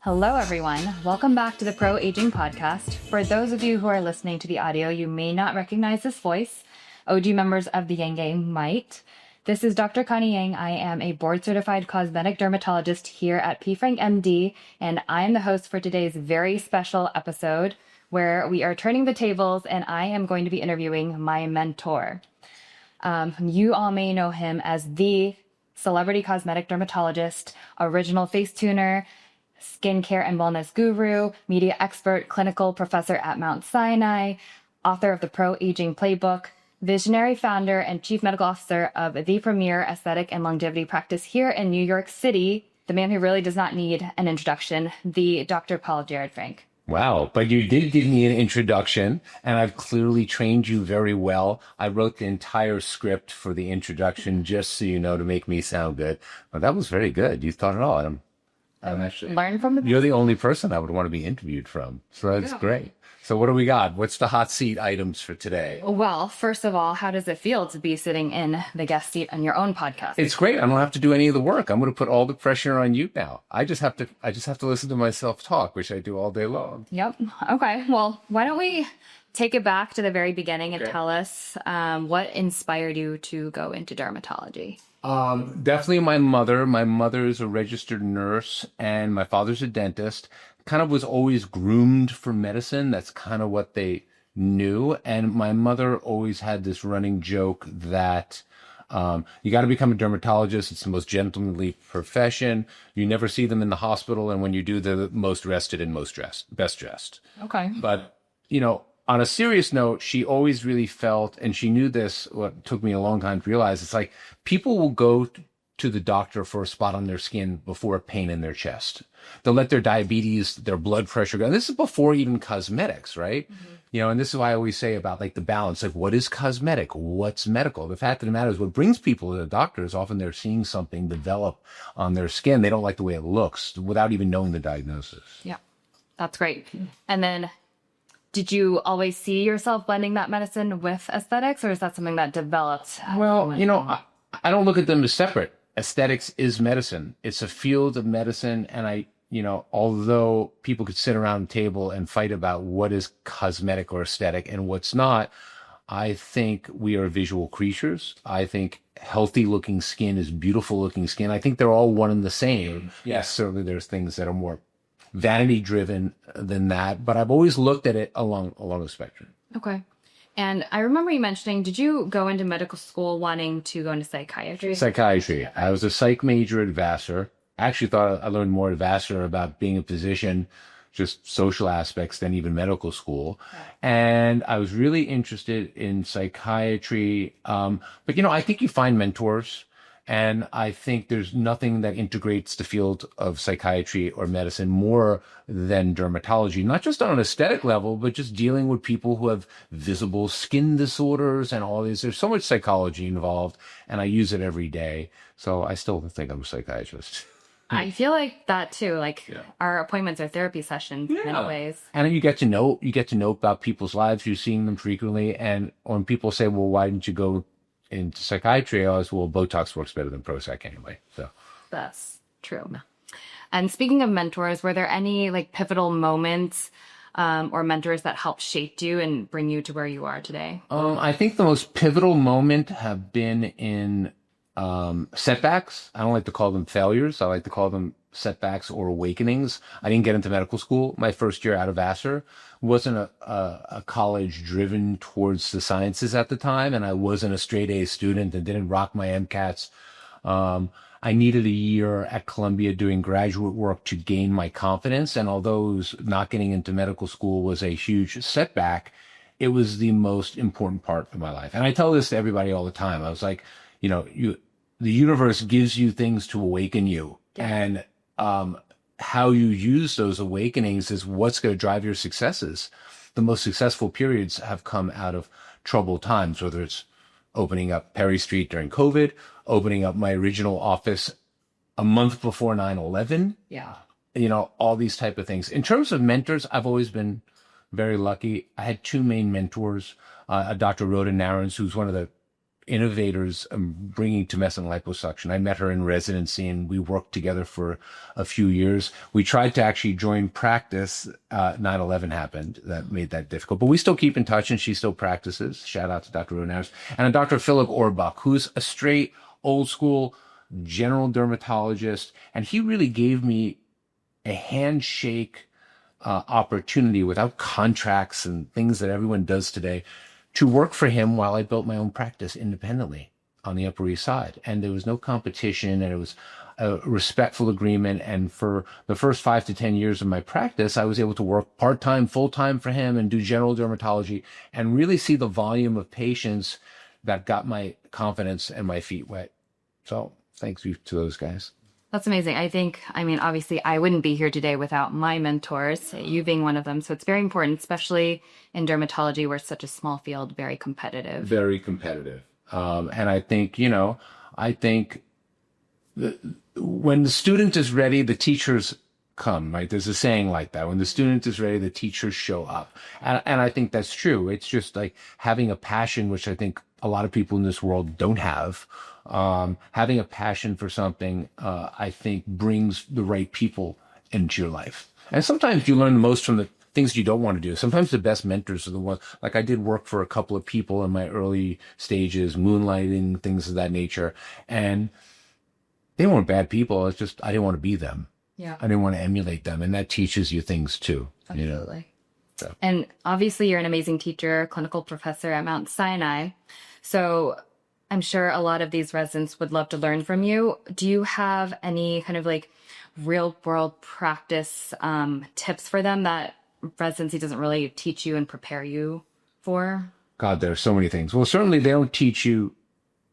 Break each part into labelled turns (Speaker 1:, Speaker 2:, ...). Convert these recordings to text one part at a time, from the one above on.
Speaker 1: Hello, everyone. Welcome back to the Pro Aging Podcast. For those of you who are listening to the audio, you may not recognize this voice. OG members of the Yang Gang might. This is Dr. Connie Yang. I am a board-certified cosmetic dermatologist here at PFRANKMD, and I am the host for today's very special episode where we are turning the tables and I am going to be interviewing my mentor. You all may know him as the celebrity cosmetic dermatologist, original face tuner, skincare and wellness guru, media expert, clinical professor at Mount Sinai, author of the Pro Aging Playbook, visionary founder and chief medical officer of the premier aesthetic and longevity practice here in New York City, the man who really does not need an introduction, the Dr. Paul Jarrod Frank.
Speaker 2: Wow, but you did give me an introduction, and I've clearly trained you very well. I wrote the entire script for the introduction, just so you know, to make me sound good. But that was very good. You thought it all. I'm actually
Speaker 1: learn from the
Speaker 2: You're the only person I would want to be interviewed from. So that's great. So what do we got? What's the hot seat items for today?
Speaker 1: Well, first of all, how does it feel to be sitting in the guest seat on your own podcast?
Speaker 2: It's great. I don't have to do any of the work. I'm going to put all the pressure on you now. I just have to listen to myself talk, which I do all day long.
Speaker 1: Yep. Okay. Well, why don't we take it back to the very beginning and tell us what inspired you to go into dermatology?
Speaker 2: Definitely my mother. My mother is a registered nurse and my father's a dentist. Kind of was always groomed for medicine. That's kind of what they knew. And my mother always had this running joke that you got to become a dermatologist. It's the most gentlemanly profession. You never see them in the hospital. And when you do, they're the most rested and best dressed.
Speaker 1: Okay.
Speaker 2: But, on a serious note, she always really felt, and she knew this, what took me a long time to realize, it's like people will go to the doctor for a spot on their skin before a pain in their chest. They'll let their diabetes, their blood pressure go. And this is before even cosmetics, right? Mm-hmm. And this is why I always say about like the balance, like what is cosmetic? What's medical? The fact of the matter is what brings people to the doctor is often they're seeing something develop on their skin. They don't like the way it looks without even knowing the diagnosis.
Speaker 1: Yeah, that's great. And then did you always see yourself blending that medicine with aesthetics, or is that something that developed?
Speaker 2: Well, I don't look at them as separate. Aesthetics is medicine. It's a field of medicine. And although people could sit around a table and fight about what is cosmetic or aesthetic and what's not, I think we are visual creatures. I think healthy looking skin is beautiful looking skin. I think they're all one and the same. Yes, certainly there's things that are more vanity driven than that, but I've always looked at it along the spectrum.
Speaker 1: Okay. And I remember you mentioning, did you go into medical school wanting to go into psychiatry?
Speaker 2: Psychiatry. I was a psych major at Vassar. I actually thought I learned more at Vassar about being a physician, just social aspects, than even medical school. Okay. And I was really interested in psychiatry. But I think you find mentors. And I think there's nothing that integrates the field of psychiatry or medicine more than dermatology, not just on an aesthetic level, but just dealing with people who have visible skin disorders and all these. There's so much psychology involved, and I use it every day. So I still think I'm a psychiatrist.
Speaker 1: I feel like that too. Our appointments are therapy sessions in many ways.
Speaker 2: And you get to know about people's lives. You're seeing them frequently. And when people say, well, why didn't you go into psychiatry? I was, well, Botox works better than Prozac anyway. So
Speaker 1: that's true. And speaking of mentors, were there any pivotal moments or mentors that helped shape you and bring you to where you are today?
Speaker 2: I think the most pivotal moment have been in setbacks. I don't like to call them failures. I like to call them setbacks or awakenings. I didn't get into medical school. My first year out of Vassar wasn't a college driven towards the sciences at the time, and I wasn't a straight A student and didn't rock my MCATs. I needed a year at Columbia doing graduate work to gain my confidence, and although not getting into medical school was a huge setback, it was the most important part of my life. And I tell this to everybody all the time. I was like, the universe gives you things to awaken you. And how you use those awakenings is what's going to drive your successes. The most successful periods have come out of troubled times, whether it's opening up Perry Street during COVID, opening up my original office a month before 9/11.
Speaker 1: Yeah.
Speaker 2: All these type of things. In terms of mentors, I've always been very lucky. I had two main mentors, Dr. Rhoda Narons, who's one of the innovators bringing tumescent liposuction. I met her in residency and we worked together for a few years. We tried to actually join practice. 9/11 happened. That made that difficult. But we still keep in touch and she still practices. Shout out to Dr. Ronaris. And Dr. Philip Orbach, who's a straight, old school general dermatologist. And he really gave me a handshake opportunity without contracts and things that everyone does today to work for him while I built my own practice independently on the Upper East Side. And there was no competition and it was a respectful agreement. And for the first 5 to 10 years of my practice, I was able to work part-time, full-time for him and do general dermatology and really see the volume of patients that got my confidence and my feet wet. So thanks to those guys.
Speaker 1: That's amazing. I mean, obviously I wouldn't be here today without my mentors, you being one of them. So it's very important, especially in dermatology where it's such a small field, very competitive.
Speaker 2: Very competitive. And I think, when the student is ready, the teachers come, right? There's a saying like that. When the student is ready, the teachers show up. And I think that's true. It's just like having a passion, which I think a lot of people in this world don't have. Having a passion for something, I think brings the right people into your life. And sometimes you learn the most from the things you don't want to do. Sometimes the best mentors are the ones, like I did work for a couple of people in my early stages, moonlighting, things of that nature. And they weren't bad people. It's just, I didn't want to be them.
Speaker 1: Yeah.
Speaker 2: I didn't want to emulate them. And that teaches you things too.
Speaker 1: Absolutely. So. And obviously you're an amazing teacher, clinical professor at Mount Sinai. So I'm sure a lot of these residents would love to learn from you. Do you have any kind of like real world practice tips for them that residency doesn't really teach you and prepare you for?
Speaker 2: God, there are so many things. Well, certainly they don't teach you,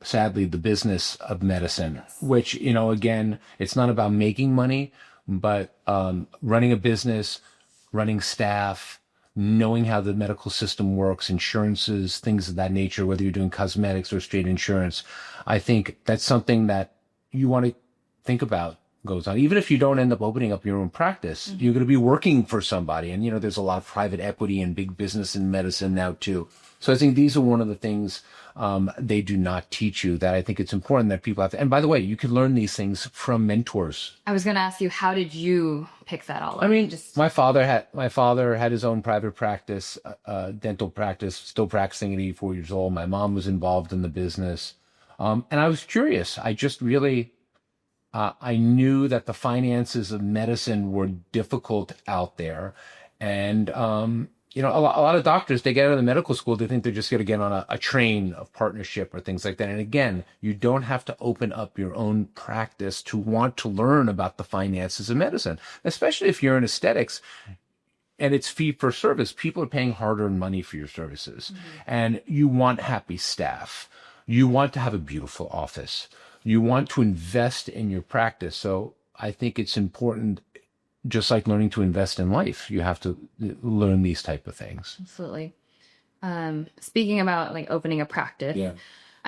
Speaker 2: sadly, the business of medicine, yes. Which, again, it's not about making money, but running a business, running staff, knowing how the medical system works, insurances, things of that nature, whether you're doing cosmetics or straight insurance. I think that's something that you want to think about goes on. Even if you don't end up opening up your own practice, you're going to be working for somebody. And, there's a lot of private equity and big business in medicine now too. So I think these are one of the things they do not teach you that I think it's important that people have to. And by the way, you can learn these things from mentors. I
Speaker 1: was going to ask you, how did you pick that all up?
Speaker 2: I mean, my father had his own private practice, dental practice, still practicing at 84 years old. My mom was involved in the business. And I was curious. I just really, I knew that the finances of medicine were difficult out there. And, a lot of doctors, they get out of the medical school, they think they're just going to get on a train of partnership or things like that. And again, you don't have to open up your own practice to want to learn about the finances of medicine, especially if you're in aesthetics and it's fee for service. People are paying hard-earned money for your services. Mm-hmm. And you want happy staff. You want to have a beautiful office. You want to invest in your practice. So I think it's important, just like learning to invest in life, you have to learn these type of things.
Speaker 1: Absolutely. Speaking about like opening a practice,
Speaker 2: yeah.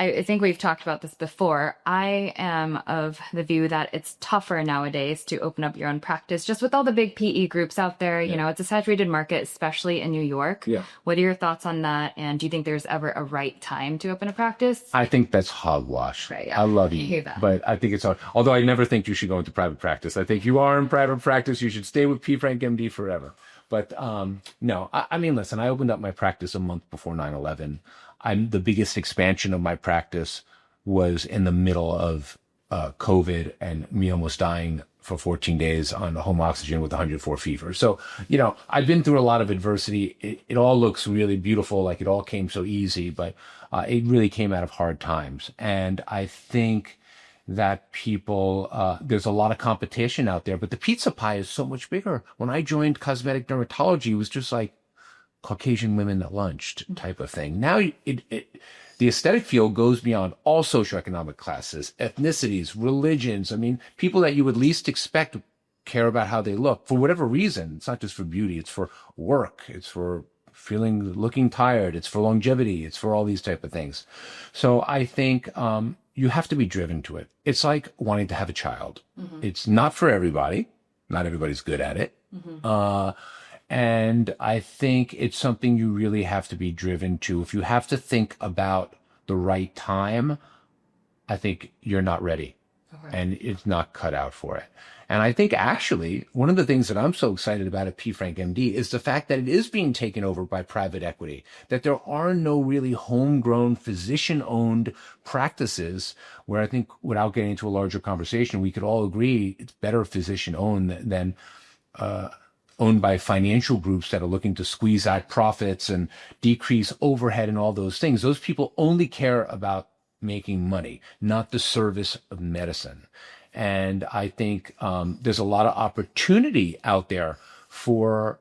Speaker 1: I think we've talked about this before. I am of the view that it's tougher nowadays to open up your own practice, just with all the big PE groups out there. Yeah. It's a saturated market, especially in New York.
Speaker 2: Yeah.
Speaker 1: What are your thoughts on that? And do you think there's ever a right time to open a practice?
Speaker 2: I think that's hogwash.
Speaker 1: Right, yeah.
Speaker 2: I love you, but I think it's hard. Although I never think you should go into private practice. I think you are in private practice. You should stay with PFRANKMD forever. But no, I mean, listen, I opened up my practice a month before 9/11. The biggest expansion of my practice was in the middle of COVID and me almost dying for 14 days on home oxygen with 104 fever. So, I've been through a lot of adversity. It all looks really beautiful, like it all came so easy, but it really came out of hard times. And I think that people, there's a lot of competition out there, but the pizza pie is so much bigger. When I joined cosmetic dermatology, it was just like Caucasian women that lunched type of thing. Now the aesthetic field goes beyond all socioeconomic classes, ethnicities, religions. I mean, people that you would least expect care about how they look for whatever reason. It's not just for beauty. It's for work. It's for looking tired. It's for longevity. It's for all these type of things. So I think, you have to be driven to it. It's like wanting to have a child. Mm-hmm. It's not for everybody. Not everybody's good at it. Mm-hmm. And I think it's something you really have to be driven to. If you have to think about the right time, I think you're not ready. Okay. And it's not cut out for it. And I think actually one of the things that I'm so excited about at PFRANKMD is the fact that it is being taken over by private equity, that there are no really homegrown physician-owned practices where I think, without getting into a larger conversation, we could all agree it's better physician-owned than owned by financial groups that are looking to squeeze out profits and decrease overhead and all those things. Those people only care about making money, not the service of medicine. And I think there's a lot of opportunity out there for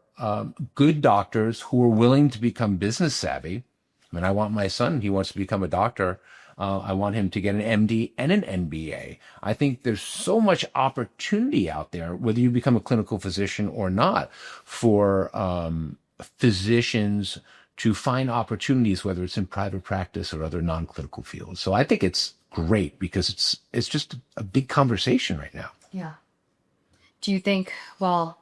Speaker 2: good doctors who are willing to become business savvy. I mean, I want my son, he wants to become a doctor. I want him to get an MD and an MBA. I think there's so much opportunity out there, whether you become a clinical physician or not, for physicians to find opportunities, whether it's in private practice or other non-clinical fields. So I think it's great because it's just a big conversation right now.
Speaker 1: Yeah. Do you think, well,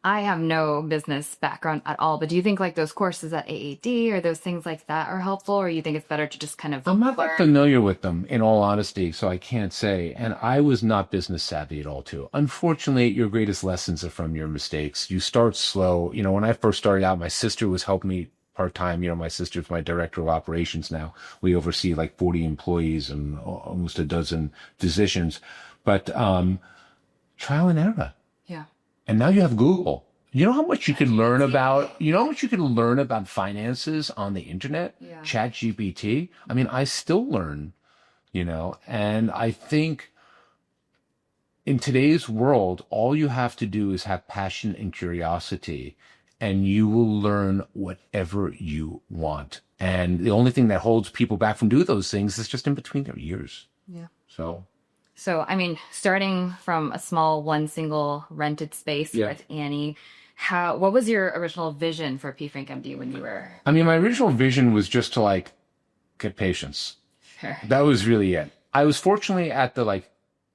Speaker 1: I have no business background at all, but do you think like those courses at AAD or those things like that are helpful, or you think it's better to just kind of
Speaker 2: I'm not that familiar with them, in all honesty, so I can't say. And I was not business savvy at all, too. Unfortunately, your greatest lessons are from your mistakes. You start slow. You know, when I first started out, my sister was helping me part-time. You know, my sister's my director of operations now. We oversee like 40 employees and almost a dozen physicians. But trial and error.
Speaker 1: Yeah.
Speaker 2: And now you have Google. You know how much you can learn about, finances on the internet?
Speaker 1: Yeah.
Speaker 2: ChatGPT. I mean, I still learn, you know, and I think in today's world, all you have to do is have passion and curiosity, and you will learn whatever you want. And the only thing that holds people back from doing those things is just in between their ears.
Speaker 1: Yeah.
Speaker 2: So,
Speaker 1: I mean, starting from a small one single rented space with Annie, what was your original vision for PFRANKMD when you were?
Speaker 2: I mean, my original vision was just to like get patients.
Speaker 1: Sure.
Speaker 2: That was really it. I was fortunately at the like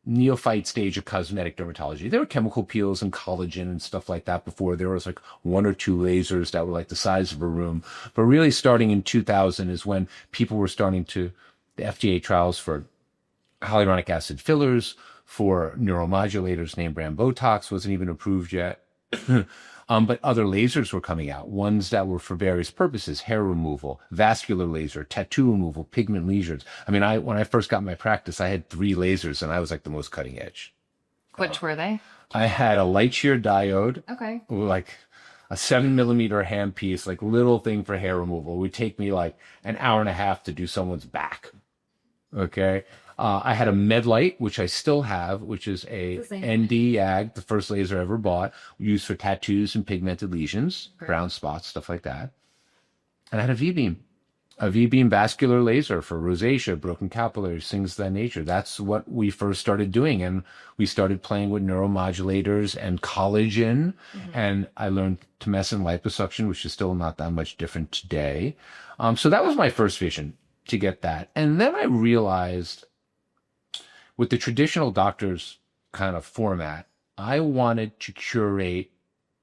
Speaker 2: neophyte stage of cosmetic dermatology. There were chemical peels and collagen and stuff like that before. There was like one or two lasers that were like the size of a room. But really starting in 2000 is when people were starting to, the FDA trials for hyaluronic acid fillers, for neuromodulators, name brand Botox wasn't even approved yet. But other lasers were coming out, ones that were for various purposes: hair removal, vascular laser, tattoo removal, pigment lesions. I mean, when I first got my practice, I had 3 lasers and I was like the most cutting edge.
Speaker 1: Which were they?
Speaker 2: I had a light shear diode.
Speaker 1: Okay.
Speaker 2: Like a 7mm handpiece, like little thing for hair removal. It would take me like an hour and a half to do someone's back. Okay. I had a MedLight, which I still have, which is a ND-YAG, the first laser I ever bought, used for tattoos and pigmented lesions, brown spots, stuff like that. And I had a V-beam vascular laser for rosacea, broken capillaries, things of that nature. That's what we first started doing. And we started playing with neuromodulators and collagen. And I learned tumescent liposuction, which is still not that much different today. So that was my first vision, to get that. And then I realized, with the traditional doctor's kind of format, I wanted to curate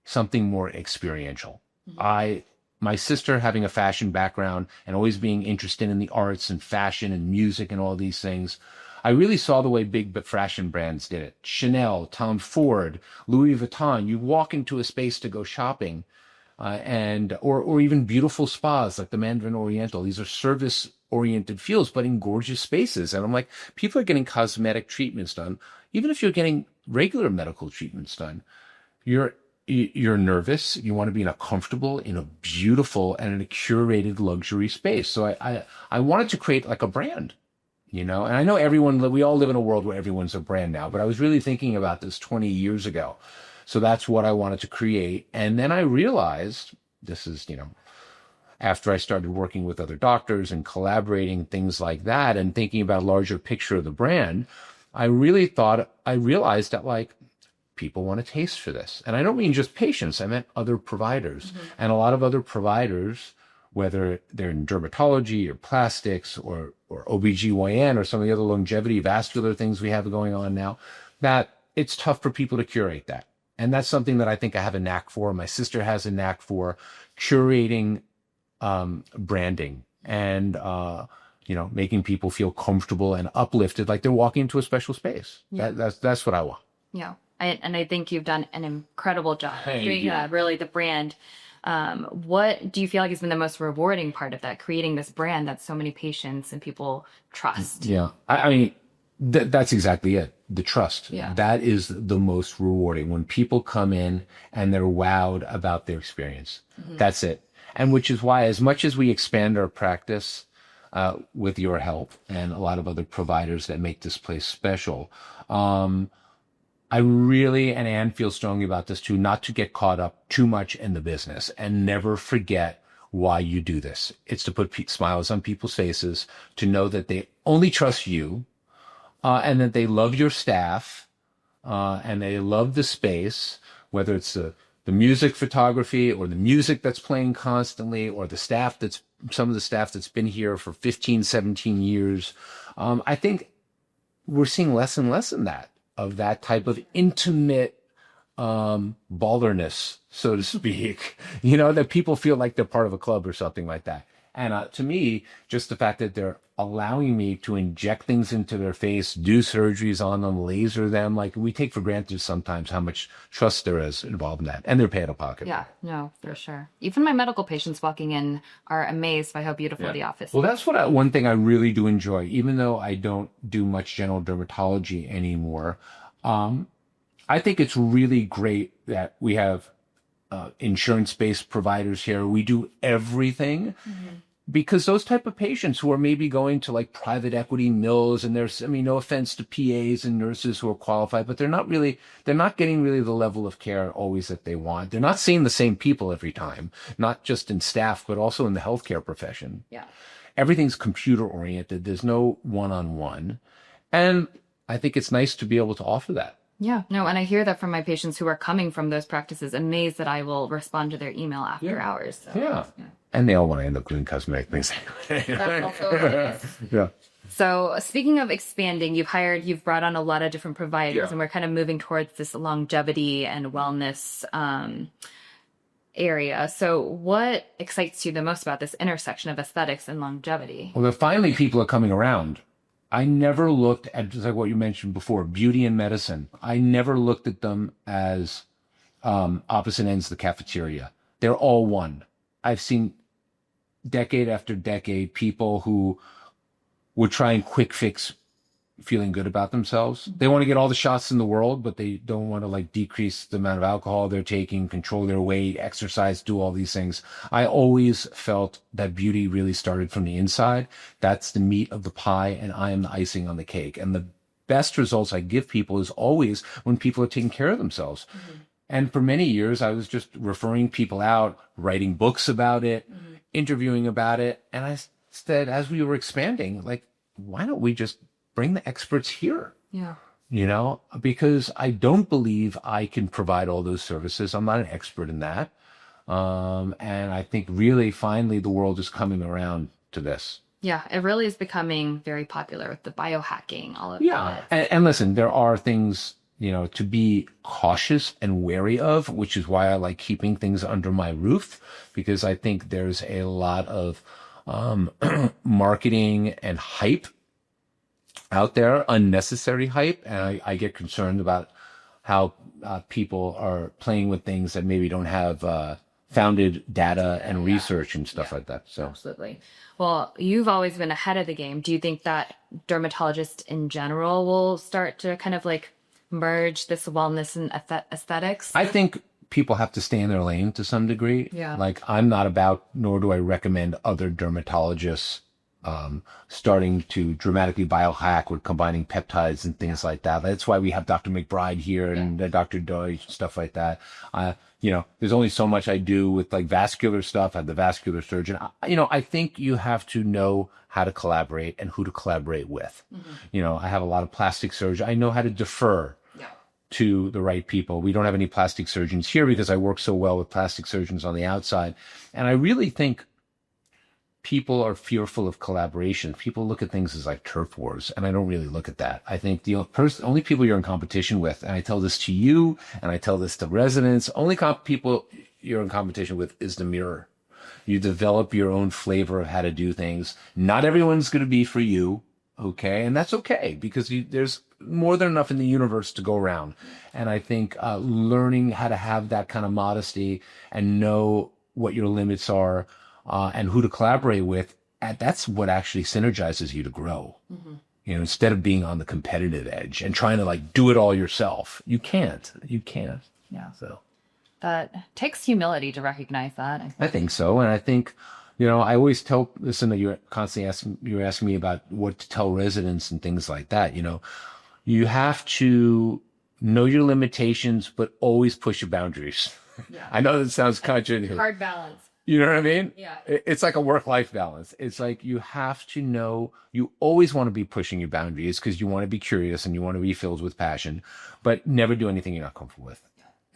Speaker 2: something more experiential. My sister, having a fashion background and always being interested in the arts and fashion and music and all these things, I really saw the way big fashion brands did it. Chanel, Tom Ford, Louis Vuitton. You walk into a space to go shopping, or even beautiful spas like the Mandarin Oriental. These are service-oriented fields, but in gorgeous spaces. And I'm like, people are getting cosmetic treatments done. Even if you're getting regular medical treatments done, you're nervous. You want to be in a comfortable, in a beautiful, and in a curated luxury space. So I wanted to create like a brand, you know. And I know we all live in a world where everyone's a brand now, but I was really thinking about this 20 years ago. So that's what I wanted to create. And then I realized, this is, you know, after I started working with other doctors and collaborating, things like that, and thinking about a larger picture of the brand, I realized that like people want a taste for this. And I don't mean just patients, I meant other providers. And a lot of other providers, whether they're in dermatology or plastics or OBGYN or some of the other longevity vascular things we have going on now, that it's tough for people to curate that. And that's something that I think I have a knack for. My sister has a knack for curating branding and making people feel comfortable and uplifted, like they're walking into a special space.
Speaker 1: Yeah.
Speaker 2: That's what I want.
Speaker 1: Yeah. And I think you've done an incredible job doing really the brand. What do you feel like has been the most rewarding part of that, creating this brand that so many patients and people trust?
Speaker 2: Yeah. I mean, that's exactly it. The trust.
Speaker 1: Yeah.
Speaker 2: That is the most rewarding. When people come in and they're wowed about their experience. That's it. And which is why, as much as we expand our practice with your help and a lot of other providers that make this place special, I really, and Anne feels strongly about this too, not to get caught up too much in the business and never forget why you do this. It's to put smiles on people's faces, to know that they only trust you, and that they love your staff, and they love the space, whether it's the music photography or the music that's playing constantly, or the staff some of the staff that's been here for 15, 17 years. I think we're seeing less and less of that type of intimate ballerness, so to speak, that people feel like they're part of a club or something like that. And to me, just the fact that they're allowing me to inject things into their face, do surgeries on them, laser them, like we take for granted sometimes how much trust there is involved in that. And they're paid out of pocket.
Speaker 1: Yeah, no, for sure. Even my medical patients walking in are amazed by how beautiful the office is.
Speaker 2: Well, that's one thing I really do enjoy, even though I don't do much general dermatology anymore. I think it's really great that we have insurance-based providers here. We do everything. Because those type of patients who are maybe going to like private equity mills, and no offense to PAs and nurses who are qualified, but they're not getting really the level of care always that they want. They're not seeing the same people every time, not just in staff, but also in the healthcare profession.
Speaker 1: Yeah.
Speaker 2: Everything's computer oriented. There's no one-on-one. And I think it's nice to be able to offer that.
Speaker 1: Yeah, no, and I hear that from my patients who are coming from those practices, amazed that I will respond to their email after hours. So,
Speaker 2: yeah. And they all want to end up doing cosmetic things.
Speaker 1: That's also
Speaker 2: Yeah.
Speaker 1: So speaking of expanding, you've brought on a lot of different providers, and we're kind of moving towards this longevity and wellness area. So what excites you the most about this intersection of aesthetics and longevity?
Speaker 2: Well, finally people are coming around. I never looked at, just like what you mentioned before, beauty and medicine. I never looked at them as opposite ends of the cafeteria. They're all one. I've seen decade after decade people who would try and quick fix feeling good about themselves. They want to get all the shots in the world, but they don't want to like decrease the amount of alcohol they're taking, control their weight, exercise, do all these things. I always felt that beauty really started from the inside. That's the meat of the pie, and I am the icing on the cake. And the best results I give people is always when people are taking care of themselves. And for many years, I was just referring people out, writing books about it, interviewing about it. And I said, as we were expanding, like, why don't we just bring the experts here?
Speaker 1: Yeah.
Speaker 2: Because I don't believe I can provide all those services. I'm not an expert in that. And I think really finally the world is coming around to this.
Speaker 1: Yeah, it really is becoming very popular with the biohacking, all of that.
Speaker 2: And listen, there are things, to be cautious and wary of, which is why I like keeping things under my roof, because I think there's a lot of marketing and hype out there, unnecessary hype. And I get concerned about how people are playing with things that maybe don't have founded data and research and stuff like that. So
Speaker 1: absolutely. Well, you've always been ahead of the game. Do you think that dermatologists in general will start to kind of like merge this wellness and aesthetics?
Speaker 2: I think people have to stay in their lane to some degree.
Speaker 1: Yeah.
Speaker 2: Like I'm not about, nor do I recommend other dermatologists starting to dramatically biohack with combining peptides and things like that. That's why we have Dr. McBride here and Dr. Deutsch, stuff like that. There's only so much I do with like vascular stuff. I have the vascular surgeon. I think you have to know how to collaborate and who to collaborate with. I have a lot of plastic surgery. I know how to defer to the right people. We don't have any plastic surgeons here because I work so well with plastic surgeons on the outside. And I really think people are fearful of collaboration. People look at things as like turf wars, and I don't really look at that. I think the only people you're in competition with, and I tell this to you, and I tell this to residents, only people you're in competition with is the mirror. You develop your own flavor of how to do things. Not everyone's going to be for you. Okay. And that's okay because there's more than enough in the universe to go around. And I think learning how to have that kind of modesty and know what your limits are and who to collaborate with, that's what actually synergizes you to grow. You know, instead of being on the competitive edge and trying to like do it all yourself, you can't.
Speaker 1: Yeah.
Speaker 2: So
Speaker 1: That takes humility to recognize that.
Speaker 2: I think so. And I think, you know, I always tell, listen, you're constantly you're asking me about what to tell residents and things like that. You know, you have to know your limitations, but always push your boundaries.
Speaker 1: Yeah.
Speaker 2: I know that sounds contradictory.
Speaker 1: Hard balance.
Speaker 2: You know what I mean?
Speaker 1: Yeah.
Speaker 2: It's like a work-life balance. It's like you have to know, you always want to be pushing your boundaries because you want to be curious and you want to be filled with passion, but never do anything you're not comfortable with.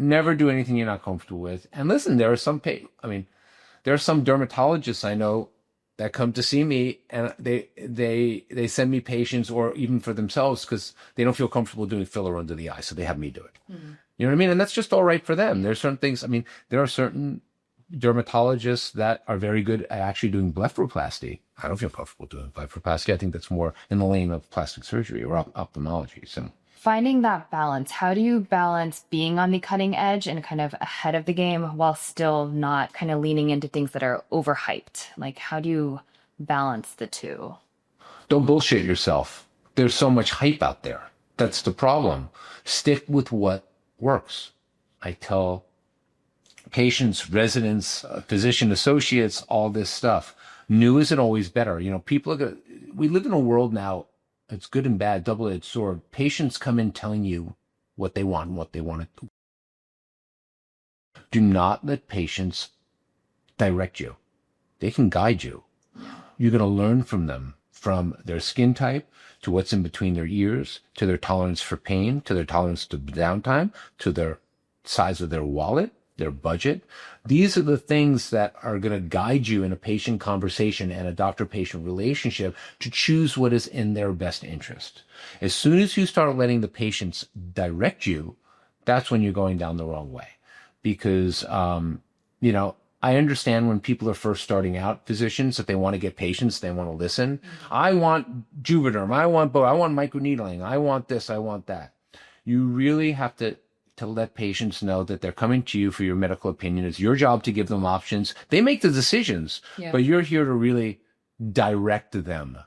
Speaker 2: Never do anything you're not comfortable with. And listen, there are some there are some dermatologists I know that come to see me and they send me patients or even for themselves because they don't feel comfortable doing filler under the eye. So they have me do it. Mm-hmm. You know what I mean? And that's just all right for them. There's certain things. I mean, there are certain dermatologists that are very good at actually doing blepharoplasty. I don't feel comfortable doing blepharoplasty. I think that's more in the lane of plastic surgery or ophthalmology. So
Speaker 1: finding that balance, how do you balance being on the cutting edge and kind of ahead of the game while still not kind of leaning into things that are overhyped? Like, how do you balance the two?
Speaker 2: Don't bullshit yourself. There's so much hype out there. That's the problem. Stick with what works. I tell patients, residents, physician associates, all this stuff. New isn't always better. You know, we live in a world now, it's good and bad, double-edged sword. Patients come in telling you what they want and what they want to do. Do not let patients direct you. They can guide you. You're going to learn from them, from their skin type to what's in between their ears, to their tolerance for pain, to their tolerance to downtime, to their size of their wallet, their budget. These are the things that are going to guide you in a patient conversation and a doctor-patient relationship to choose what is in their best interest. As soon as you start letting the patients direct you, that's when you're going down the wrong way. Because, you know, I understand when people are first starting out, physicians, that they want to get patients, they want to listen. Mm-hmm. I want Juvederm, I want microneedling, I want this, I want that. You really have to let patients know that they're coming to you for your medical opinion. It's your job to give them options. They make the decisions, but you're here to really direct them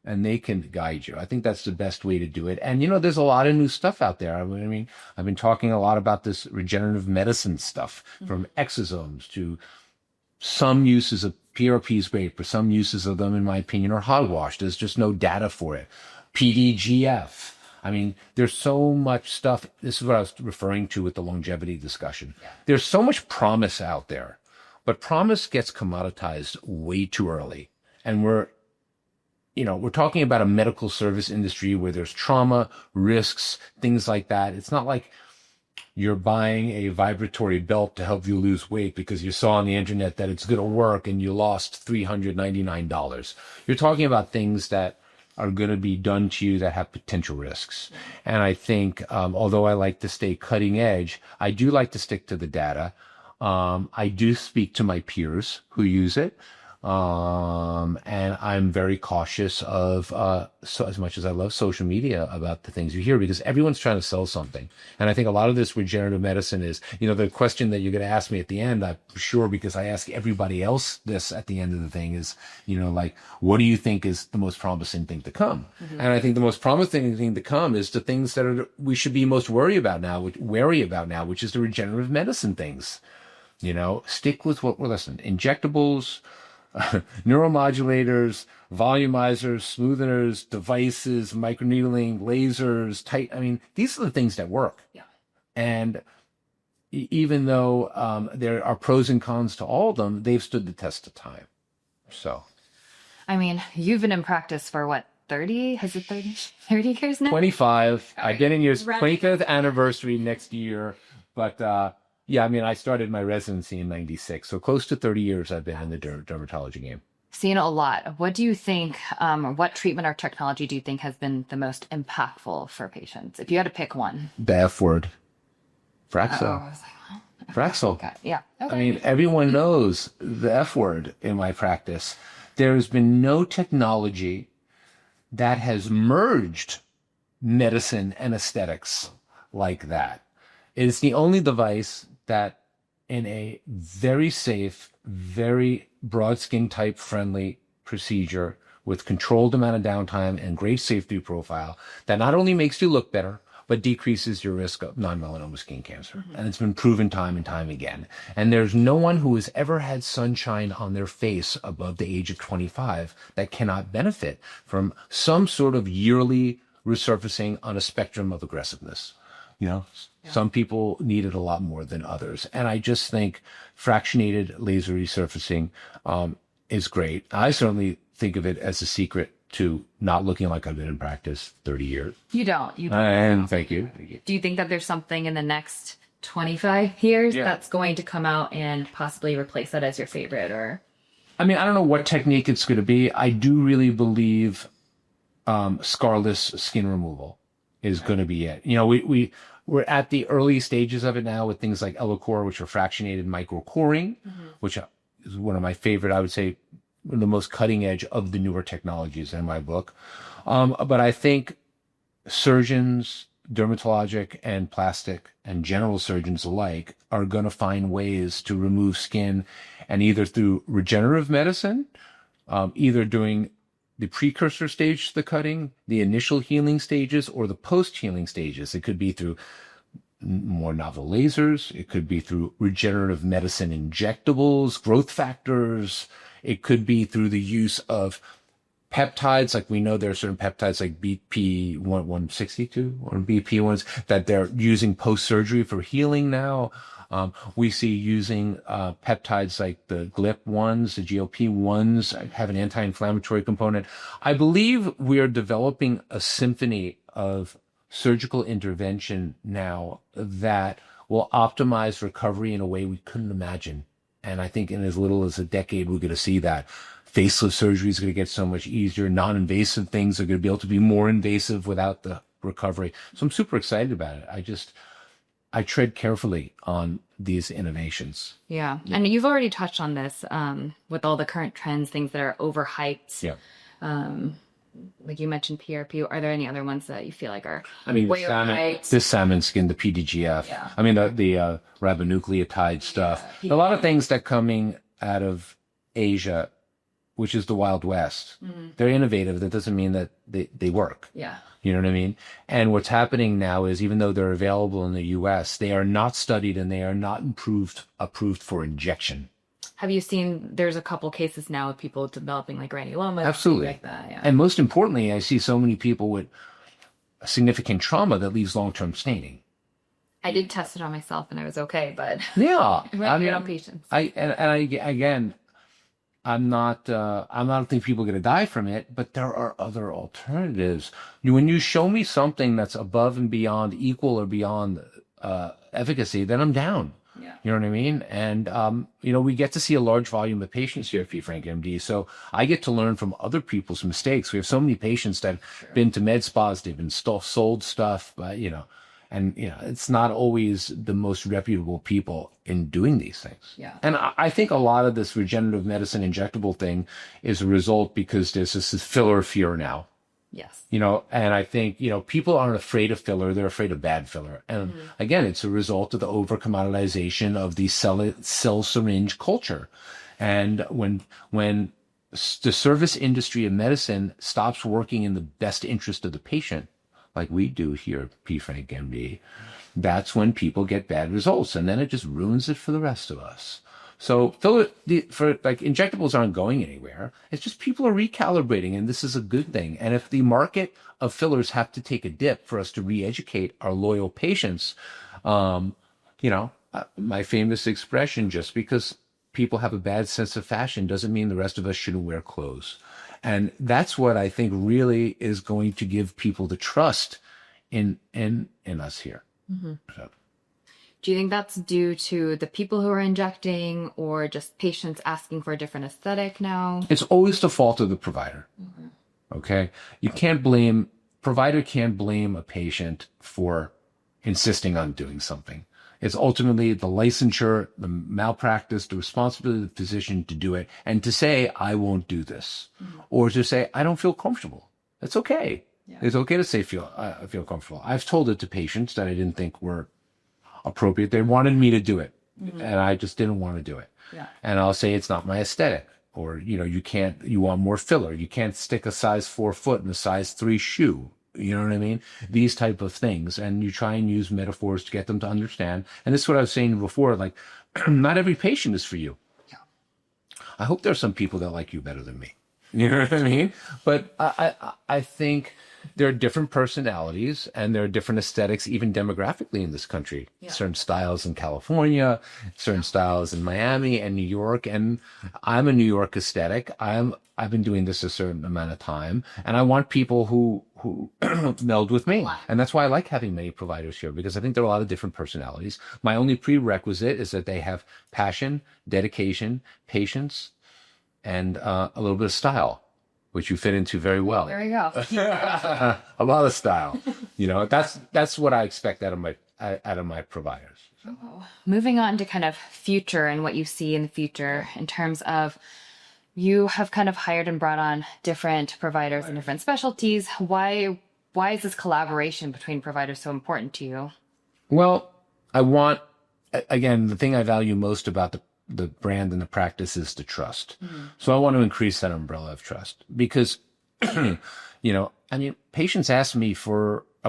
Speaker 2: and they can guide you. I think that's the best way to do it. And, you know, there's a lot of new stuff out there. I mean, I've been talking a lot about this regenerative medicine stuff from exosomes to some uses of PRP is great, but some uses of them, in my opinion, are hogwash. There's just no data for it. PDGF. I mean, there's so much stuff. This is what I was referring to with the longevity discussion. Yeah. There's so much promise out there, but promise gets commoditized way too early. And we're talking about a medical service industry where there's trauma, risks, things like that. It's not like you're buying a vibratory belt to help you lose weight because you saw on the internet that it's going to work and you lost $399. You're talking about things that are going to be done to you that have potential risks. And I think, although I like to stay cutting edge, I do like to stick to the data. I do speak to my peers who use it. And I'm very cautious of, so as much as I love social media, about the things you hear, because everyone's trying to sell something. And I think a lot of this regenerative medicine is, you know, the question that you're going to ask me at the end, I'm sure, because I ask everybody else this at the end of the thing is, you know, like, what do you think is the most promising thing to come? Mm-hmm. And I think the most promising thing to come is the things that we should be most wary about now, which is the regenerative medicine things. You know, stick with what we're listening. Injectables, neuromodulators, volumizers, smootheners, devices, microneedling, lasers, I mean, these are the things that work. Yeah. And even though there are pros and cons to all of them, they've stood the test of time. So, I
Speaker 1: mean, you've been in practice for what, 30? Has it 30 years now?
Speaker 2: 25. I've been in your 25th anniversary next year, but yeah, I mean, I started my residency in 96, so close to 30 years I've been in the dermatology game.
Speaker 1: Seen a lot. What do you think, or what treatment or technology do you think has been the most impactful for patients? If you had to pick one.
Speaker 2: The F word. Fraxa.
Speaker 1: I was like,
Speaker 2: Fraxel.
Speaker 1: Okay. Yeah. Okay.
Speaker 2: I mean, everyone knows the F word in my practice. There's been no technology that has merged medicine and aesthetics like that. It is the only device that, in a very safe, very broad skin type friendly procedure with controlled amount of downtime and great safety profile, that not only makes you look better, but decreases your risk of non-melanoma skin cancer. And it's been proven time and time again. And there's no one who has ever had sunshine on their face above the age of 25 that cannot benefit from some sort of yearly resurfacing on a spectrum of aggressiveness. Some people need it a lot more than others. And I just think fractionated laser resurfacing is great. I certainly think of it as a secret to not looking like I've been in practice 30 years.
Speaker 1: You don't.
Speaker 2: And thank you.
Speaker 1: Do you think that there's something in the next 25 years that's going to come out and possibly replace that as your favorite? Or,
Speaker 2: I mean, I don't know what technique it's going to be. I do really believe scarless skin removal is going to be it. We're at the early stages of it now with things like 𝐒𝐿𝐴, which are fractionated microcoring, which is one of my favorite, I would say, one of the most cutting edge of the newer technologies in my book. But I think surgeons, dermatologic and plastic and general surgeons alike are going to find ways to remove skin, and either through regenerative medicine, either doing the precursor stage to the cutting, the initial healing stages, or the post-healing stages. It could be through more novel lasers. It could be through regenerative medicine injectables, growth factors. It could be through the use of peptides. Like we know there are certain peptides like BP162 or BP1s that they're using post-surgery for healing now. We see using peptides like the GLP-1s, the GLP-1s have an anti-inflammatory component. I believe we are developing a symphony of surgical intervention now that will optimize recovery in a way we couldn't imagine. And I think in as little as a decade, we're going to see that. Facelift surgery is going to get so much easier. Non-invasive things are going to be able to be more invasive without the recovery. So I'm super excited about it. I tread carefully on these innovations.
Speaker 1: Yeah. And you've already touched on this with all the current trends, things that are overhyped.
Speaker 2: Yeah.
Speaker 1: Like you mentioned PRP. Are there any other ones that you feel like are
Speaker 2: way overhyped? This salmon skin, the PDGF. Yeah. I mean, the ribonucleotide stuff. Yeah. A lot of things that coming out of Asia, which is the Wild West. They're innovative. That doesn't mean that they work.
Speaker 1: Yeah.
Speaker 2: You know what I mean? And what's happening now is, even though they're available in the US, they are not studied and they are not approved for injection.
Speaker 1: Have you seen, there's a couple cases now of people developing like granulomas?
Speaker 2: Absolutely.
Speaker 1: Like that, yeah.
Speaker 2: And most importantly, I see so many people with significant trauma that leaves long-term staining.
Speaker 1: I did test it on myself and I was okay, but
Speaker 2: yeah,
Speaker 1: I mean, on patients.
Speaker 2: I'm not think people are going to die from it, but there are other alternatives. When you show me something that's above and beyond, equal or beyond efficacy, then I'm down.
Speaker 1: Yeah.
Speaker 2: You know what I mean? And, we get to see a large volume of patients here at PFRANKMD. So I get to learn from other people's mistakes. We have so many patients that have been to med spas, they've been sold stuff, but, it's not always the most reputable people in doing these things.
Speaker 1: Yeah.
Speaker 2: And I think a lot of this regenerative medicine injectable thing is a result because there's this filler fear now.
Speaker 1: Yes.
Speaker 2: And I think, people aren't afraid of filler. They're afraid of bad filler. And again, it's a result of the over commoditization of the cell syringe culture. And when the service industry of medicine stops working in the best interest of the patient, like we do here at PFRANKMD, that's when people get bad results. And then it just ruins it for the rest of us. So injectables aren't going anywhere. It's just people are recalibrating, and this is a good thing. And if the market of fillers have to take a dip for us to re-educate our loyal patients, my famous expression, just because people have a bad sense of fashion doesn't mean the rest of us shouldn't wear clothes. And that's what I think really is going to give people the trust in us here. So.
Speaker 1: Do you think that's due to the people who are injecting, or just patients asking for a different aesthetic now?
Speaker 2: It's always the fault of the provider. Okay? Provider can't blame a patient for insisting on doing something. It's ultimately the licensure, the malpractice, the responsibility of the physician to do it and to say, I won't do this, or to say, I don't feel comfortable. It's okay. Yeah. It's okay to say, I feel comfortable. I've told it to patients that I didn't think were appropriate. They wanted me to do it, and I just didn't want to do it. Yeah. And I'll say, it's not my aesthetic. Or, you want more filler. You can't stick a size 4 foot in a size 3 shoe. You know what I mean? These type of things. And you try and use metaphors to get them to understand. And this is what I was saying before, like, not every patient is for you. Yeah. I hope there's some people that like you better than me. You know what I mean? But I think there are different personalities and there are different aesthetics, even demographically in this country. Yeah. Certain styles in California, certain styles in Miami and New York. And I'm a New York aesthetic. I've been doing this a certain amount of time, and I want people who meld with me. And that's why I like having many providers here, because I think there are a lot of different personalities. My only prerequisite is that they have passion, dedication, patience, and a little bit of style, which you fit into very well.
Speaker 1: There you go.
Speaker 2: A lot of style. That's what I expect out of my providers. So.
Speaker 1: Moving on to kind of future and what you see in the future in terms of, you have kind of hired and brought on different providers in different specialties. Why is this collaboration between providers so important to you?
Speaker 2: Well, again, the thing I value most about the brand and the practice is the trust. So I want to increase that umbrella of trust, because, patients ask me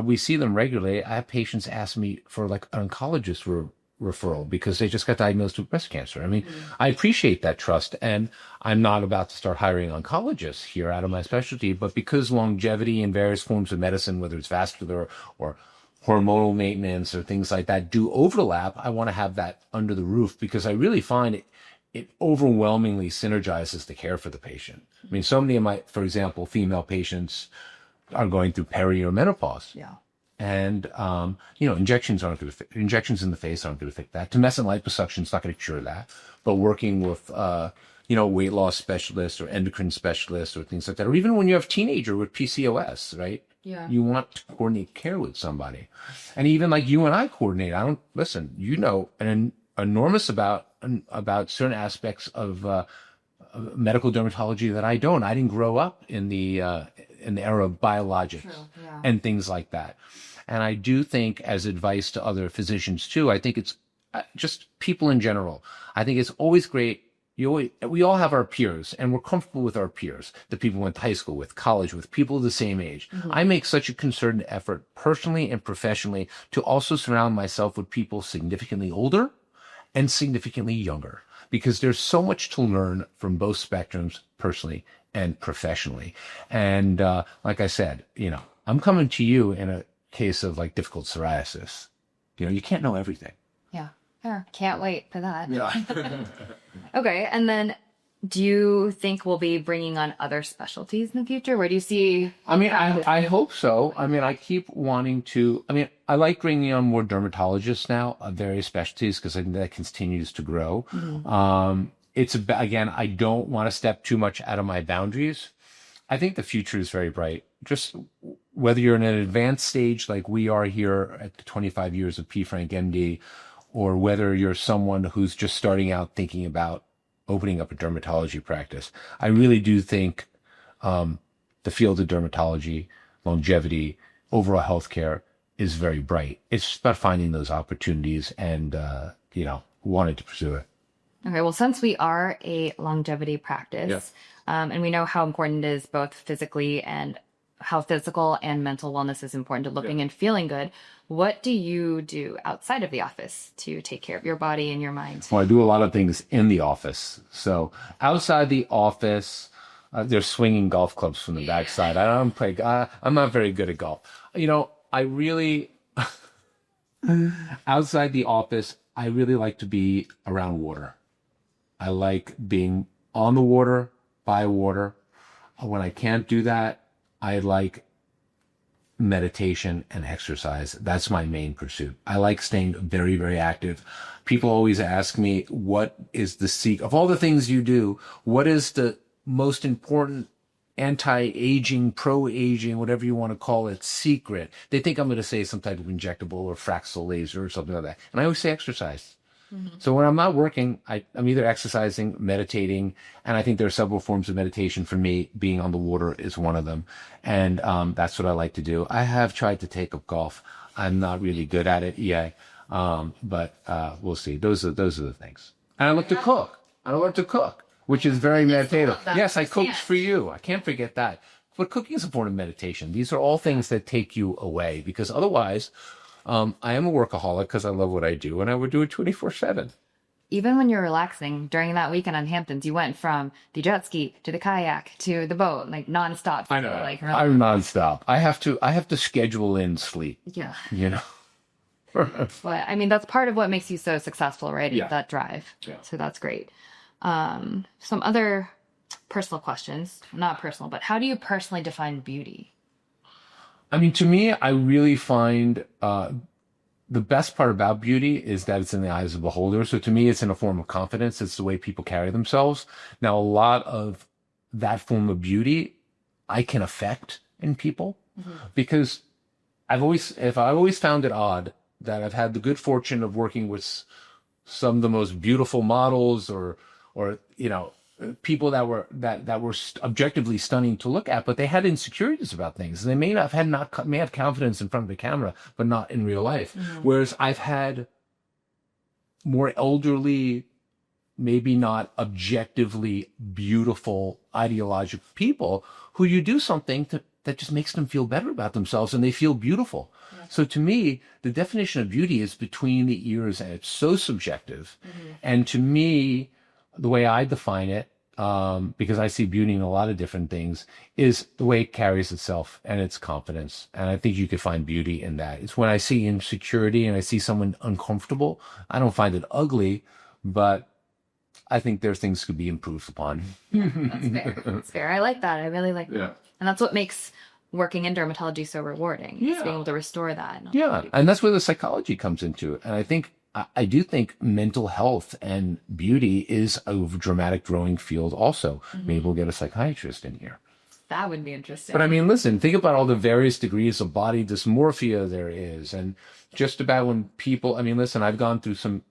Speaker 2: we see them regularly. I have patients ask me for like an oncologist referral because they just got diagnosed with breast cancer. I appreciate that trust, and I'm not about to start hiring oncologists here out of my specialty, but because longevity in various forms of medicine, whether it's vascular or hormonal maintenance or things like that, do overlap, I want to have that under the roof, because I really find it overwhelmingly synergizes the care for the patient. So many of my, for example, female patients are going through peri or menopause. Yeah. And, injections in the face aren't going to fix that. Tumescent liposuction is not going to cure that. But working with, weight loss specialists or endocrine specialists or things like that, or even when you have a teenager with PCOS, right? Yeah. You want to coordinate care with somebody. And even like you and I coordinate, an enormous about certain aspects of medical dermatology that I don't. I didn't grow up in the era of biologics and things like that. And I do think, as advice to other physicians too, I think it's just people in general. I think it's always great. We all have our peers, and we're comfortable with our peers, the people we went to high school with, college with, people the same age. I make such a concerted effort personally and professionally to also surround myself with people significantly older and significantly younger, because there's so much to learn from both spectrums, personally and professionally. And like I said, I'm coming to you in a case of like difficult psoriasis. You can't know everything. Yeah.
Speaker 1: Can't wait for that. Yeah. Okay. And then do you think we'll be bringing on other specialties in the future? Where do you see?
Speaker 2: I hope so. I keep wanting to. I like bringing on more dermatologists now of various specialties, because I think that continues to grow. Again, I don't want to step too much out of my boundaries. I think the future is very bright. Just whether you're in an advanced stage like we are here at the 25 years of PFRANKMD, or whether you're someone who's just starting out thinking about opening up a dermatology practice, I really do think the field of dermatology, longevity, overall healthcare is very bright. It's about finding those opportunities and, wanting to pursue it.
Speaker 1: Okay, well, since we are a longevity practice, and we know how important it is both physically and how physical and mental wellness is important to looking and feeling good, what do you do outside of the office to take care of your body and your mind?
Speaker 2: Well, I do a lot of things in the office. So outside the office, there's swinging golf clubs from the backside. I don't play. I'm not very good at golf. I really, outside the office, I really like to be around water. I like being on the water, by water. When I can't do that, I like meditation and exercise. That's my main pursuit. I like staying very, very active. People always ask me, what is the secret of all the things you do? What is the most important anti-aging, pro-aging, whatever you want to call it, secret. They think I'm going to say some type of injectable or Fraxel laser or something like that. And I always say exercise. So when I'm not working, I'm either exercising, meditating, and I think there are several forms of meditation. For me, being on the water is one of them. And that's what I like to do. I have tried to take up golf. I'm not really good at it yet, but we'll see. Those are the things. And I like to cook. I love to cook, which is very meditative. Yes, I cooked for you. I can't forget that. But cooking is a form of meditation. These are all things that take you away, because otherwise, I am a workaholic because I love what I do, and I would do it 24/7.
Speaker 1: Even when you're relaxing during that weekend on Hamptons, you went from the jet ski to the kayak to the boat, like nonstop.
Speaker 2: I know.
Speaker 1: Like,
Speaker 2: I'm nonstop. I have to schedule in sleep.
Speaker 1: Yeah.
Speaker 2: You know.
Speaker 1: But I mean, that's part of what makes you so successful, right?
Speaker 2: Yeah.
Speaker 1: That drive.
Speaker 2: Yeah.
Speaker 1: So that's great. Some other personal questions, not personal, but how do you personally define beauty?
Speaker 2: I mean, to me, I really find the best part about beauty is that it's in the eyes of the beholder. So to me, it's in a form of confidence. It's the way people carry themselves. Now, a lot of that form of beauty I can affect in people, because I've always found it odd that I've had the good fortune of working with some of the most beautiful models or you know, people that were objectively stunning to look at, but they had insecurities about things. They may have confidence in front of the camera, but not in real life. Whereas I've had more elderly, maybe not objectively beautiful, ideological people who you do something that just makes them feel better about themselves, and they feel beautiful. So to me, the definition of beauty is between the ears, and it's so subjective. And to me, the way I define it, because I see beauty in a lot of different things, is the way it carries itself and its confidence. And I think you could find beauty in that. It's when I see insecurity and I see someone uncomfortable. I don't find it ugly, but I think there's things could be improved upon.
Speaker 1: That's fair. That's fair. I like that. I really like that. And that's what makes working in dermatology so rewarding. It's being able to restore that.
Speaker 2: And that's where the psychology comes into it. And I do think mental health and beauty is a dramatic growing field also. Maybe we'll get a psychiatrist in here.
Speaker 1: That would be interesting.
Speaker 2: But I mean, listen, think about all the various degrees of body dysmorphia there is. And just about when people, I mean, listen, I've gone through some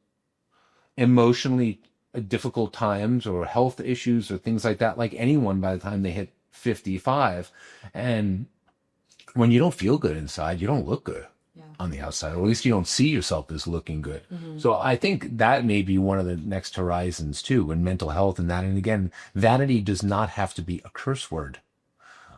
Speaker 2: emotionally difficult times or health issues or things like that, like anyone by the time they hit 55. And when you don't feel good inside, you don't look good on the outside, or at least you don't see yourself as looking good. So I think that may be one of the next horizons too, in mental health and that. And again, vanity does not have to be a curse word.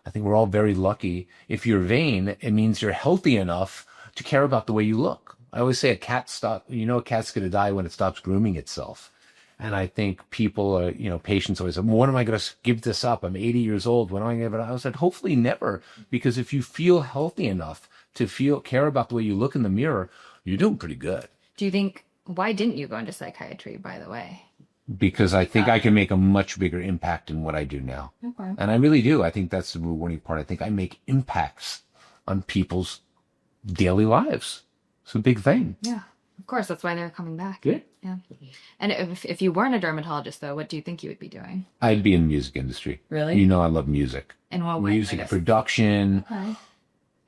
Speaker 2: I think we're all very lucky. If you're vain, it means you're healthy enough to care about the way you look. I always say a cat's going to die when it stops grooming itself. And I think people are, patients always say, well, when am I going to give this up? I'm 80 years old. When am I going to give it up? I said, hopefully never, because if you feel healthy enough to care about the way you look in the mirror, you're doing pretty good.
Speaker 1: Do you think, why didn't you go into psychiatry, by the way?
Speaker 2: Because I think I can make a much bigger impact in what I do now.
Speaker 1: Okay.
Speaker 2: And I really do. I think that's the rewarding part. I think I make impacts on people's daily lives. It's a big thing.
Speaker 1: Yeah. Of course, that's why they're coming back.
Speaker 2: Good.
Speaker 1: Yeah. And if you weren't a dermatologist, though, what do you think you would be doing?
Speaker 2: I'd be in the music industry.
Speaker 1: Really?
Speaker 2: I love music.
Speaker 1: In what way?
Speaker 2: Music production.
Speaker 1: Okay.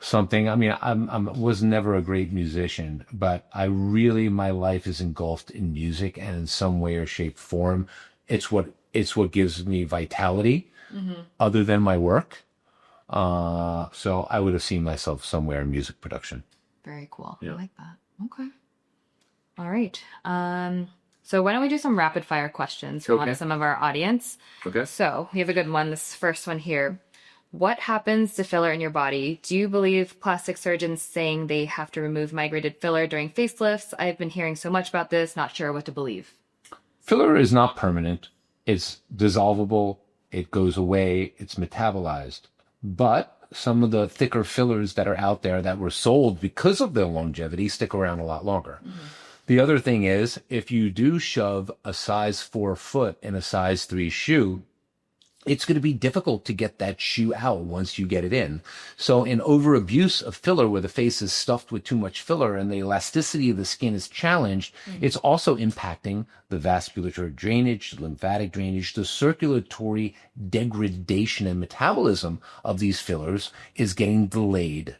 Speaker 2: Something. I mean, I was never a great musician, but my life is engulfed in music, and in some way or shape, form, it's what gives me vitality, other than my work. So I would have seen myself somewhere in music production.
Speaker 1: Very cool. Yeah. I like that. Okay. All right. So why don't we do some rapid fire questions on some of our audience?
Speaker 2: Okay.
Speaker 1: So we have a good one. This first one here. What happens to filler in your body? Do you believe plastic surgeons saying they have to remove migrated filler during facelifts? I've been hearing so much about this, not sure what to believe.
Speaker 2: Filler is not permanent. It's dissolvable. It goes away. It's metabolized. But some of the thicker fillers that are out there that were sold because of their longevity stick around a lot longer. The other thing is, if you do shove a size 4 foot in a size 3 shoe, it's going to be difficult to get that shoe out once you get it in. So in overabuse of filler, where the face is stuffed with too much filler and the elasticity of the skin is challenged, it's also impacting the vascular drainage, the lymphatic drainage, the circulatory degradation and metabolism of these fillers is getting delayed.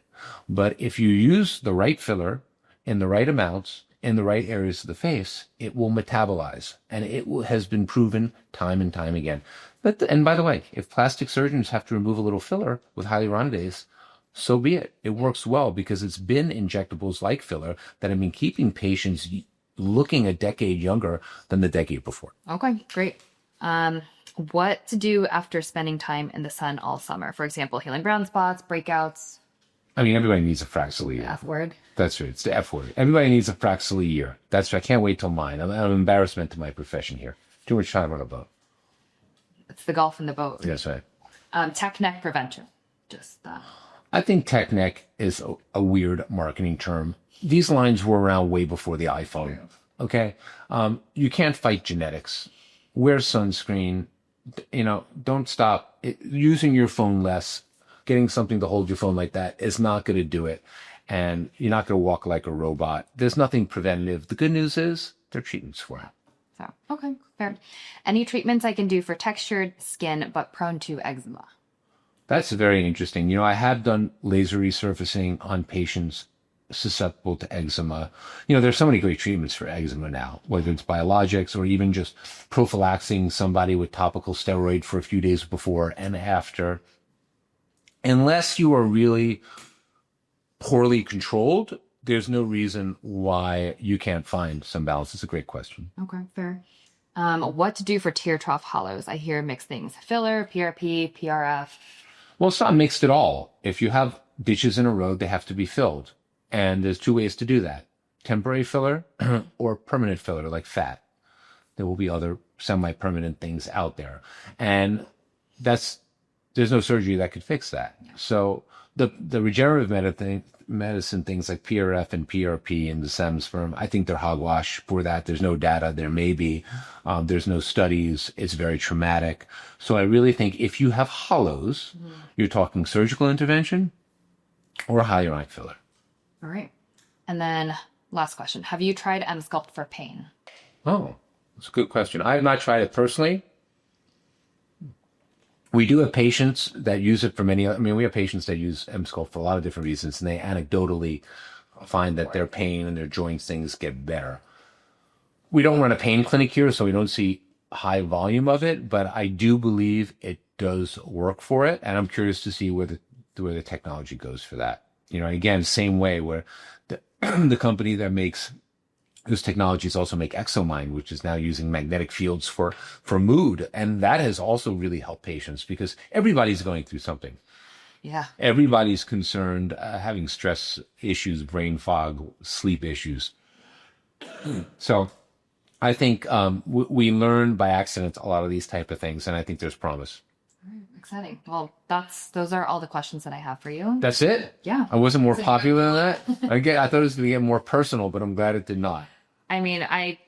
Speaker 2: But if you use the right filler in the right amounts, in the right areas of the face, it will metabolize. And has been proven time and time again. And by the way, if plastic surgeons have to remove a little filler with hyaluronidase, so be it. It works well because it's been injectables like filler that have been keeping patients looking a decade younger than the decade before.
Speaker 1: Okay, great. What to do after spending time in the sun all summer? For example, healing brown spots, breakouts.
Speaker 2: I mean, everybody needs a Fraxel year.
Speaker 1: F word.
Speaker 2: That's right. It's the F word. Everybody needs a Fraxel year. That's right. I can't wait till mine. I'm an embarrassment to my profession here. Too much time on a boat.
Speaker 1: It's the golf and the boat.
Speaker 2: That's right.
Speaker 1: Tech neck prevention. Just that.
Speaker 2: I think tech neck is a weird marketing term. These lines were around way before the iPhone. Okay. You can't fight genetics. Wear sunscreen. Don't stop using your phone less. Getting something to hold your phone like that is not going to do it. And you're not going to walk like a robot. There's nothing preventative. The good news is there are treatments for it.
Speaker 1: So, okay, fair. Any treatments I can do for textured skin but prone to eczema?
Speaker 2: That's very interesting. I have done laser resurfacing on patients susceptible to eczema. There's so many great treatments for eczema now, whether it's biologics or even just prophylaxing somebody with topical steroid for a few days before and after. Unless you are really poorly controlled, there's no reason why you can't find some balance. It's a great question.
Speaker 1: Okay, fair. What to do for tear trough hollows? I hear mixed things. Filler, PRP, PRF.
Speaker 2: Well, it's not mixed at all. If you have ditches in a road, they have to be filled. And there's two ways to do that. Temporary filler or permanent filler, like fat. There will be other semi-permanent things out there. And there's no surgery that could fix that. So the regenerative medicine things like PRF and PRP and the SEM sperm, I think they're hogwash for that. There's no data. There may be. There's no studies. It's very traumatic. So I really think if you have hollows, you're talking surgical intervention or hyaluronic filler.
Speaker 1: All right. And then last question. Have you tried 𝐒𝐚𝐬𝑧𝐠 for pain?
Speaker 2: Oh, that's a good question. I have not tried it personally. We do have patients that use it for we have patients that use 𝐒𝐚𝐧𝐠 for a lot of different reasons, and they anecdotally find that their pain and their joints things get better. We don't run a pain clinic here, so we don't see high volume of it, but I do believe it does work for it, and I'm curious to see where the technology goes for that. Again, same way where the company that makes those technologies also make 𝐒𝐚𝐬𝐼ND, which is now using magnetic fields for mood. And that has also really helped patients because everybody's going through something.
Speaker 1: Yeah.
Speaker 2: Everybody's concerned, having stress issues, brain fog, sleep issues. So I think we learn by accident a lot of these type of things, and I think there's promise.
Speaker 1: Exciting. Well, those are all the questions that I have for you.
Speaker 2: That's it?
Speaker 1: Yeah.
Speaker 2: I wasn't more popular than that? I thought it was going to get more personal, but I'm glad it did not.
Speaker 1: I mean, I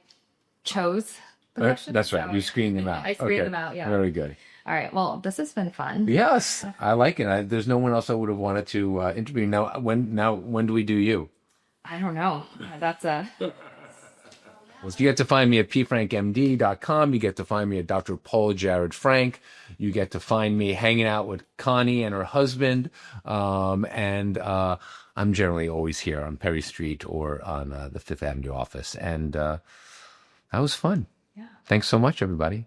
Speaker 1: chose the questions.
Speaker 2: That's right. You screened them out.
Speaker 1: I screened them out, yeah.
Speaker 2: Very good.
Speaker 1: All right. Well, this has been fun.
Speaker 2: Yes. I like it. There's no one else I would have wanted to interview. Now, when do we do you?
Speaker 1: I don't know. That's
Speaker 2: Well, you get to find me at PFRANKMD.com. You get to find me at Dr. Paul Jarrod Frank. You get to find me hanging out with Connie and her husband. And I'm generally always here on Perry Street or on the Fifth Avenue office. And that was fun.
Speaker 1: Yeah.
Speaker 2: Thanks so much, everybody.